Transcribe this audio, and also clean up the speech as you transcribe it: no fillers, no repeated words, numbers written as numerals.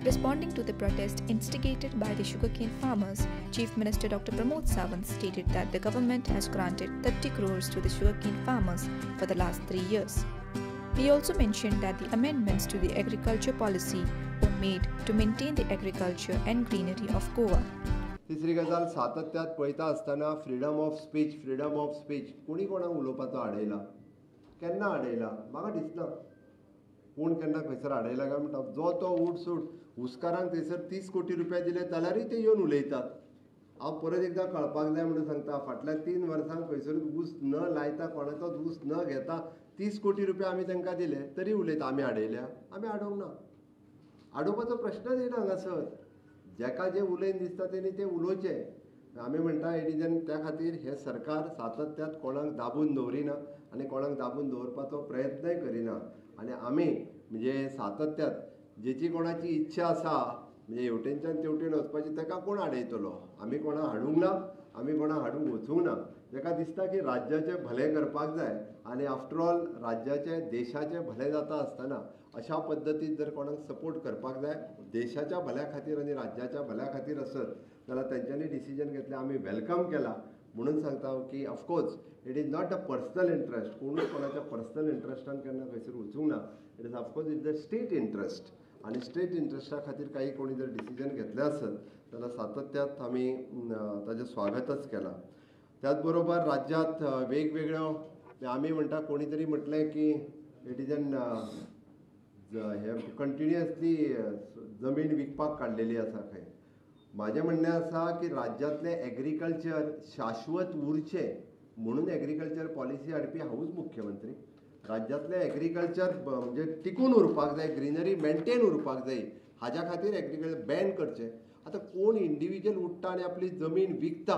Responding to the protest instigated by the sugarcane farmers, Chief Minister Dr. Pramod Sawant stated that the government has granted 30 crores to the sugarcane farmers for the last 3 years. He also mentioned that the amendments to the agriculture policy were made to maintain the agriculture and greenery of Goa. तिसरी गजाल सातत्यात पळयता आसतना freedom of speech कोणी कोणाक उलोवपाचो आडयला केन्ना आडयला म्हाका दिसना कोण केन्ना खंयसर आडयला काय म्हणटा जो तो उठसूट हुस्कारांक थंयसर 30 कोटी रुपया दिले जाल्यारूय ते येवन उलयतात. हांव परत एकदां कळपाक जाय म्हणून सांगता फाटल्या 3 वर्सांक खंयसर ऊस न लायता कोणाचोच ऊस न घेता 30 कोटी रुपया आमी तांकां दिले तरी उलयता आमी आडयल्या आमी आडोवंक ना. आडोवपाचो प्रश्नच येना हांगासर. जेका जे उलयन दिसता तेणी ते उलोवचें. आमी म्हणटा एडिजन त्या खातीर हे सरकार सातत्यात कोणाक दाबून दवरिना आनी कोणाक दाबून दवरपाचो प्रयत्नय करिना आनी आमी म्हणजे सातत्यात जेची कोणाची इच्छा आसा म्हणजे हेवटेनच्यान तेवटेन वचपाची ताका कोण आडयतलो. आमी कोणाक हाडूंक ना आमी कोणाक हाडूंक वचूंक ना. ताका दिसता की राज्याचें भलें करपाक जाय आनी आफ्टर ऑल राज्याचें देशाचें भलें जाता आसतना अशा पद्दतीन जर कोणाक सपोर्ट करपाक जाय देशाच्या भल्या खातीर आनी राज्याच्या भल्या खातीर आसत जाल्यार तेंच्यांनी डिसिजन घेतलें आमी वेलकम केला. म्हणून सांगता की of course it is not a personal interest. कोणूच कोणाच्या पर्सनल इंट्रस्टान केन्ना खंयसर वचूंक ना. It is of course it the state interest आनी स्टेट इंट्रस्टा खातीर काही कोणी जर डिसिजन घेतलें आसत जाल्यार सातत्यात आमी ताजें स्वागतच केलां. त्याचबरोबर राज्यांत वेगवेगळ्यो आमी म्हणटा कोणी तरी म्हटलें की इट इज एन हे कंटिन्युअसली जमीन विकपाक काडलेली आसा खंय. म्हाजें म्हणणें आसा की राज्यांतलें एग्रीकल्चर शाश्वत उरचें म्हणून एग्रीकल्चर पॉलिसी हाडपी हांवूच मुख्यमंत्री. राज्यांतलें एग्रीकल्चर म्हणजे टिकून उरपाक जाय ग्रीनरी मेंटेन उरपाक जाय हाज्या खातीर एग्रीकल्चर बॅन करचें. आतां कोण इंडिविज्युअल उठ्ठा आनी आपली जमीन विकता